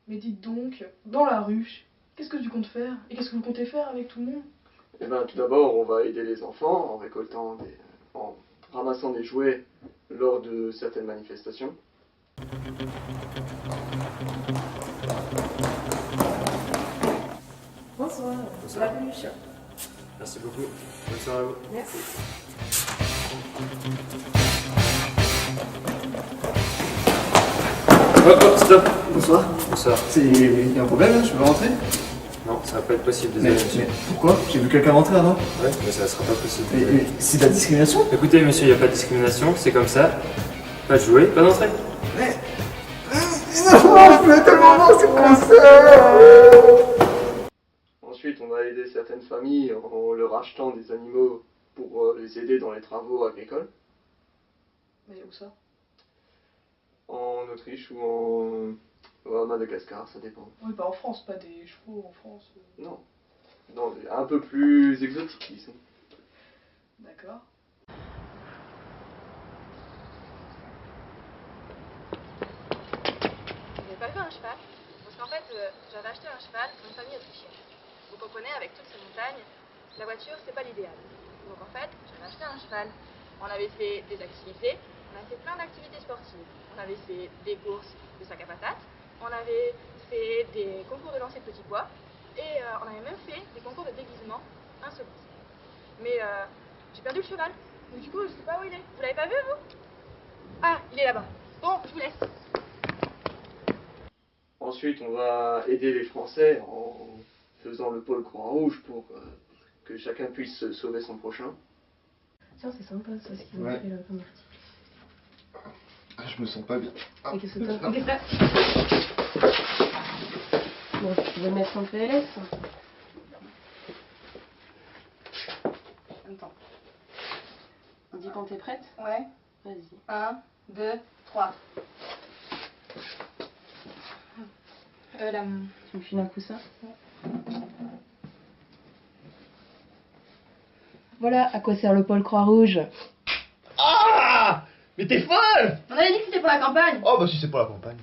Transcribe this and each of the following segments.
Mais dites donc, dans la rue, qu'est-ce que tu comptes faire? Et qu'est-ce que vous comptez faire avec tout le monde? Eh ben, tout d'abord, on va aider les enfants en ramassant des jouets lors de certaines manifestations. Bonsoir. Bonsoir. Bienvenue. Merci beaucoup. Bonne soirée à vous. Merci. Hop, stop. Bonsoir. Bonsoir. Il y a un problème là? Je peux rentrer? Non, ça va pas être possible, désolé monsieur. Pourquoi? J'ai vu quelqu'un rentrer avant. Ouais, mais ça sera pas possible. désolé. C'est de la discrimination? Écoutez monsieur, il n'y a pas de discrimination, c'est comme ça. Pas de jouer, pas d'entrée. Mais non, je voulais tellement voir ce concert. Ensuite, on va aider certaines familles en leur achetant des animaux pour les aider dans les travaux agricoles. Mais où ça? En Autriche ou à Madagascar, ça dépend. Oui, pas en France, pas des chevaux en France. Non. Non, un peu plus exotique, disons. D'accord. Vous n'avez pas vu un cheval? Parce qu'en fait, j'avais acheté un cheval pour une famille autrichienne. Vous comprenez, avec toutes ces montagnes, la voiture, c'est pas l'idéal. Donc en fait, j'avais acheté un cheval. On avait fait des activités, on a fait plein d'activités sportives. On avait fait des courses de sac à patates, on avait fait des concours de lancer de petits pois, et on avait même fait des concours de déguisement insolites. Mais j'ai perdu le cheval. Donc du coup, je sais pas où il est. Vous l'avez pas vu, vous? Ah, il est là-bas. Bon, je vous laisse. Ensuite, on va aider les Français en faisant le pôle Croix-Rouge pour que chacun puisse sauver son prochain. Tiens, c'est sympa ça, ce qu'ils ont Ouais. fait là comme article. Ah, je me sens pas bien. Ah. Et qu'est-ce que t'as? Qu'est-ce que t'as? Bon, tu veux mettre en PLS? Attends. On dit quand t'es prête? Ouais. Vas-y. 1, 2, 3. Là. Tu me files un coussin? Voilà à quoi sert le pôle Croix-Rouge. Ah! Mais t'es folle! On avait dit que c'était pour la campagne. Oh bah si c'est pour la campagne.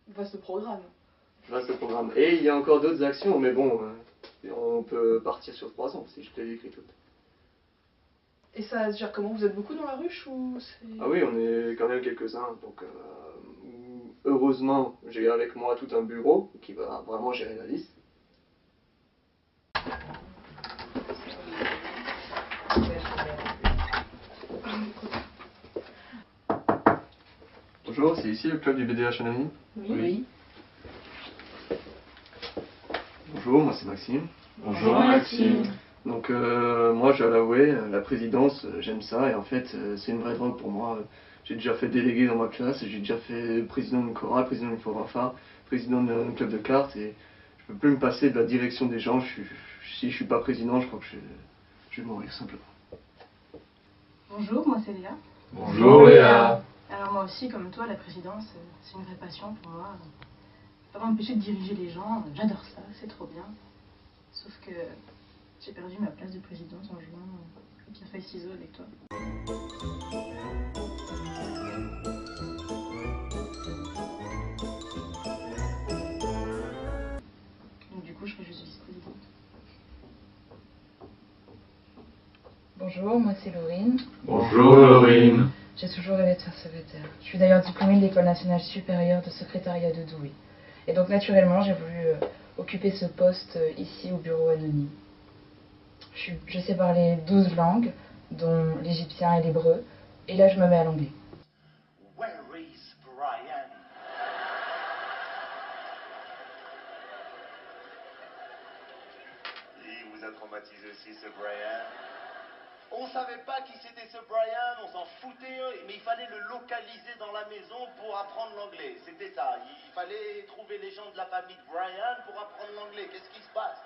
Vaste programme. Vaste programme. Et il y a encore d'autres actions, mais bon, on peut partir sur 3 ans si je te les écris toutes. Et ça se gère comment? Vous êtes beaucoup dans la ruche ou c'est... Ah oui, on est quand même quelques-uns, donc heureusement, j'ai avec moi tout un bureau qui va vraiment gérer la liste. Bonjour, c'est ici le club du BDH Anonyme? Oui. Bonjour, moi c'est Maxime. Bonjour, Maxime. Donc moi je dois l'avouer, la présidence, j'aime ça et en fait c'est une vraie drogue pour moi. J'ai déjà fait délégué dans ma classe, j'ai déjà fait président d'une chorale, président d'une fanfare, président d'un club de cartes et je peux plus me passer de la direction des gens. Si je suis pas président, je crois que je vais mourir simplement. Bonjour, moi c'est Léa. Bonjour Léa. Alors moi aussi, comme toi, la présidence, c'est une vraie passion pour moi. Pas m'empêcher de diriger les gens, j'adore ça, c'est trop bien. Sauf que j'ai perdu ma place de présidence en jouant au pierre-feuille-ciseaux avec toi. Donc du coup, je serai juste vice-présidente. Bonjour, moi c'est Laurine. Bonjour Laurine. J'ai toujours rêvé de faire secrétaire. Je suis d'ailleurs diplômée de l'École nationale supérieure de secrétariat de Douai. Et donc naturellement, j'ai voulu occuper ce poste ici au bureau anonyme. Je sais parler 12 langues, dont l'égyptien et l'hébreu, et là je me mets à l'anglais. Where is Brian? Il vous a traumatisé aussi ce Brian? On savait pas qui c'était ce Brian, on s'en foutait, mais il fallait le localiser dans la maison pour apprendre l'anglais. C'était ça, il fallait trouver les gens de la famille de Brian pour apprendre l'anglais. Qu'est-ce qui se passe?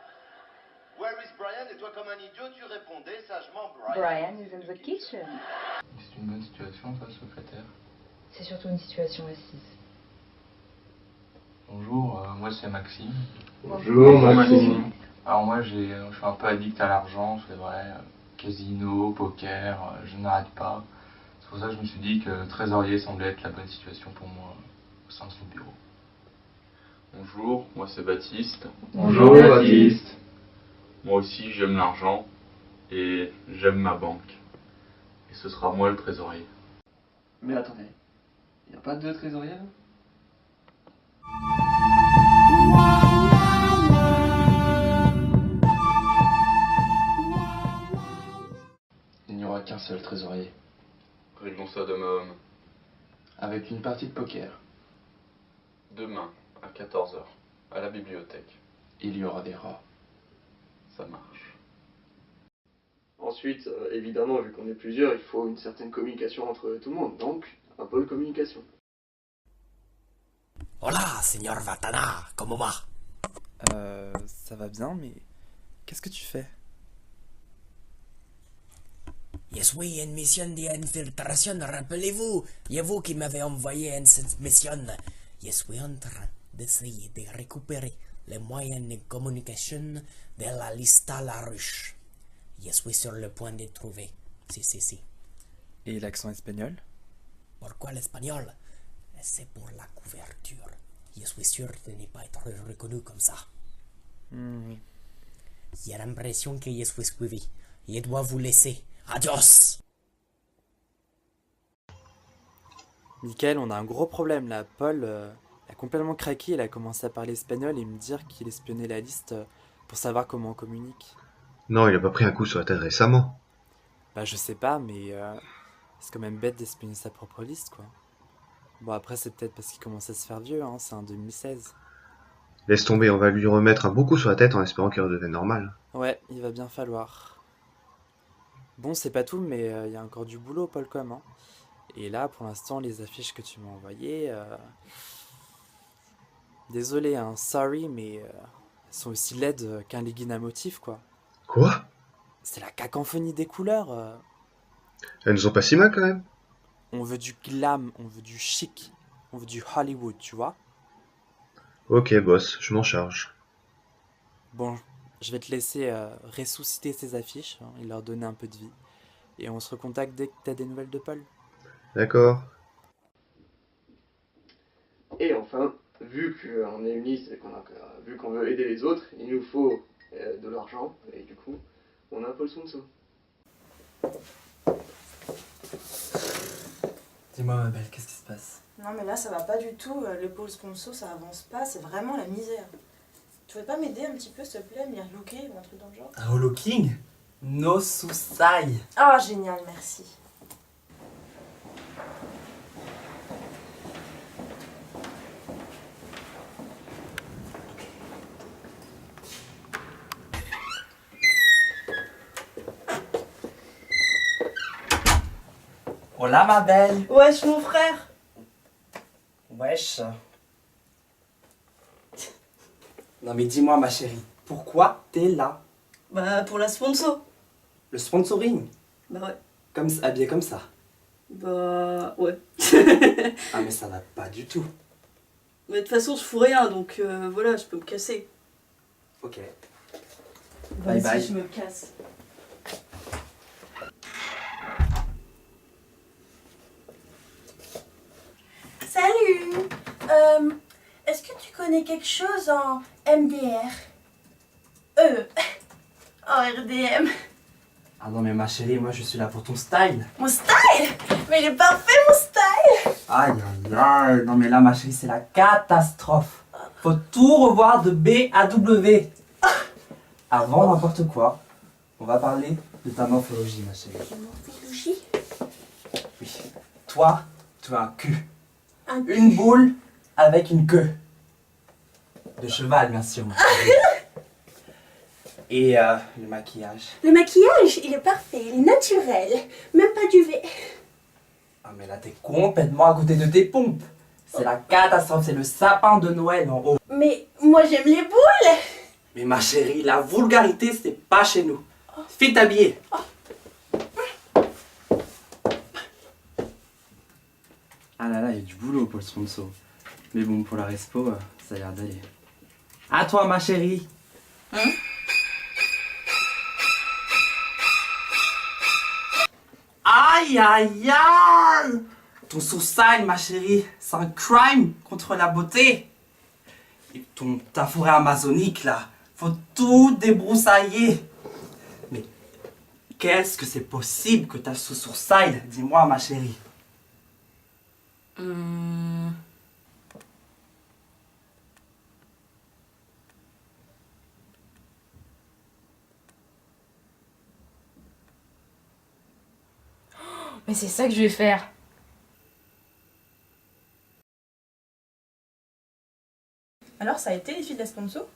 Where is Brian? Et toi, comme un idiot, tu répondais sagement Brian. Brian is in the kitchen. C'est une bonne situation ça, secrétaire. C'est surtout une situation assise. Bonjour, moi c'est Maxime. Bonjour Maxime. Alors moi je suis un peu addict à l'argent, c'est vrai. Casino, poker, je n'arrête pas. C'est pour ça que je me suis dit que trésorier semblait être la bonne situation pour moi. au sein de son bureau. Bonjour, moi c'est Baptiste. Bonjour Baptiste. Moi aussi j'aime l'argent et j'aime ma banque. Et ce sera moi le trésorier. Mais attendez, il n'y a pas deux trésoriers là? Il n'y aura qu'un seul trésorier. Réglons ça d'homme à homme. Avec une partie de poker. Demain, à 14 h, à la bibliothèque. Il y aura des rats. Ça marche. Ensuite, évidemment, vu qu'on est plusieurs, il faut une certaine communication entre tout le monde. Donc, un pôle communication. Hola, señor Vatana, comment va? Ça va bien, mais qu'est-ce que tu fais? Je suis une mission d'infiltration, rappelez-vous, c'est vous qui m'avez envoyé en cette mission. Je suis en train d'essayer de récupérer les moyens de communication de la lista Larouche. Je suis sur le point de trouver. Si. Et l'accent espagnol? Pourquoi l'espagnol? C'est pour la couverture. Je suis sûr de ne pas être reconnu comme ça. J'ai l'impression que je suis suivi. Je dois vous laisser. Adios! Michael, on a un gros problème là. Paul a complètement craqué, il a commencé à parler espagnol et me dire qu'il espionnait la liste pour savoir comment on communique. Non, il a pas pris un coup sur la tête récemment. Bah je sais pas, mais c'est quand même bête d'espionner sa propre liste quoi. Bon après c'est peut-être parce qu'il commence à se faire vieux, hein, c'est en 2016. Laisse tomber, on va lui remettre un bon coup sur la tête en espérant qu'il redevienne normal. Ouais, il va bien falloir. Bon, c'est pas tout, mais il y a encore du boulot au Polcom. Hein. Et là, pour l'instant, les affiches que tu m'as envoyées... Désolé, hein, sorry, mais elles sont aussi laides qu'un legging à motif, quoi. Quoi? C'est la cacophonie des couleurs. Elles ne sont pas si mal quand même. On veut du glam, on veut du chic, on veut du Hollywood, tu vois. Ok, boss, je m'en charge. Bon, je vais te laisser ressusciter ces affiches hein, et leur donner un peu de vie. Et on se recontacte dès que t'as des nouvelles de Paul. D'accord. Et enfin, vu qu'on est unis et vu qu'on veut aider les autres, il nous faut de l'argent. Et du coup, on a un pôle sponsor. Dis-moi ma belle, qu'est-ce qui se passe? Non mais là ça va pas du tout, le pôle sponsor ça avance pas, c'est vraiment la misère. Tu pourrais pas m'aider un petit peu s'il te plaît, me les relooker ou un truc dans le genre? Un relooking? No susai. Ah génial, merci. Hola ma belle. Wesh mon frère. Wesh. Non mais dis-moi ma chérie, pourquoi t'es là? Bah pour la sponsor. Le sponsoring? Bah ouais. Comme habillé comme ça? Bah ouais. Ah mais ça va pas du tout. Mais de toute façon je fous rien donc voilà, je peux me casser. Ok. Vas-y, bye. je me casse. Salut. Est-ce que tu connais quelque chose en MDR? En RDM. Ah non mais ma chérie, moi je suis là pour ton style. Mon style? Mais il est parfait mon style. Aïe aïe aïe, non mais là ma chérie c'est la catastrophe. Faut tout revoir de B à W. Avant n'importe quoi, on va parler de ta morphologie ma chérie. Morphologie? Oui. Toi, tu as un cul. Un cul. Une boule avec une queue. De cheval bien sûr. Ma chérie. Et le maquillage. Le maquillage, il est parfait, il est naturel. Même pas duvet. Ah mais là t'es complètement à côté de tes pompes. C'est la catastrophe, c'est le sapin de Noël en haut. Mais moi j'aime les boules. Mais ma chérie, la vulgarité c'est pas chez nous. Fais t'habiller. Ah là là, il y a du boulot pour le sponsor. Mais bon, pour la respo, ça a l'air d'aller. À toi ma chérie. Hein? Aïe aïe aïe. ton sourcil, ma chérie, c'est un crime contre la beauté. Et ta forêt amazonique, là, faut tout débroussailler. Mais qu'est-ce que c'est possible que t'as ce sourcil? Dis-moi, ma chérie. Mais c'est ça que je vais faire. Alors, ça a été les filles de la sponsor?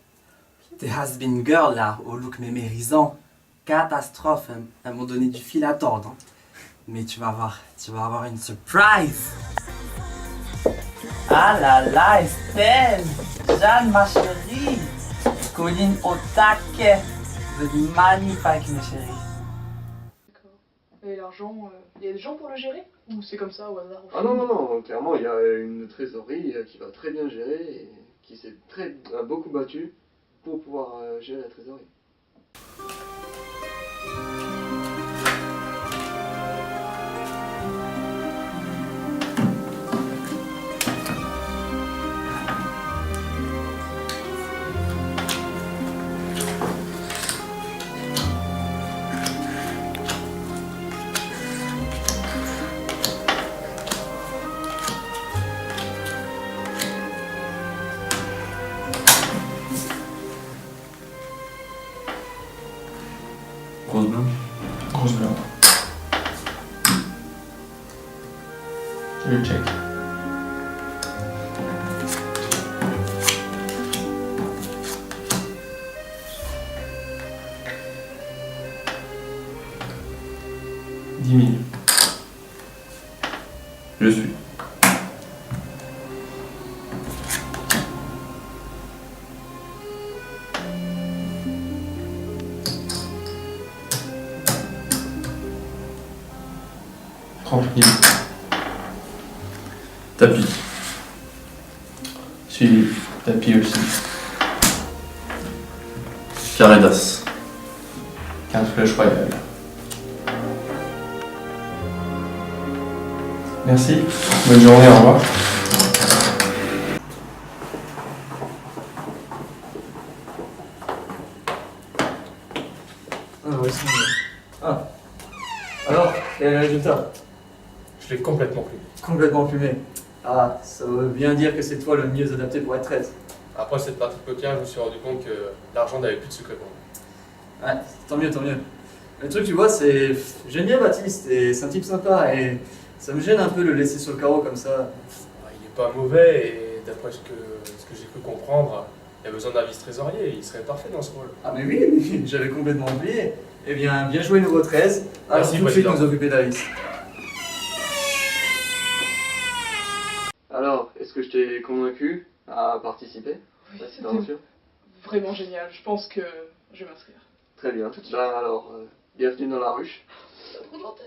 Tes has-been girls, là, au look mémérisant. Catastrophe, hein. Elles m'ont donné du fil à tordre. Hein. Mais tu vas avoir une surprise. Ah là là, Estelle, Jeanne, ma chérie, Colline au taquet. Vous êtes magnifique, mes chéris. Et l'argent, il y a des gens pour le gérer? Ou c'est comme ça au hasard? Ah non, non, non, clairement, il y a une trésorerie qui va très bien gérer et qui s'est beaucoup battue pour pouvoir gérer la trésorerie. Grosse blinde. Grosse blinde. Je check. Je suis. Tranquille. Tapis. Suivi. Tapis aussi. Carré d'as. 15 flèches royales. Merci. Bonne journée, au revoir. Ah oui, c'est bon. Ah. Alors, quel est le résultat? Je l'ai complètement plumé. Complètement plumé. Ah, ça veut bien dire que c'est toi le mieux adapté pour être 13. Après cette partie de poker, je me suis rendu compte que l'argent n'avait plus de secret pour moi. Ouais, tant mieux, tant mieux. Le truc, tu vois, c'est... J'aime bien Baptiste, et c'est un type sympa, et ça me gêne un peu de le laisser sur le carreau comme ça. Il est pas mauvais et d'après ce que j'ai cru comprendre, il a besoin d'un vice-trésorier, il serait parfait dans ce rôle. Ah mais oui, j'avais complètement oublié. Eh bien joué nouveau 13. Alors Merci, tout de suite président. nous occuper de la liste. Alors, est-ce que je t'ai convaincu à participer? Oui, Ouais, c'était bien sûr. vraiment génial. Je pense que je vais m'inscrire. Très bien. Ben alors, bienvenue dans la ruche. C'est trop gentil.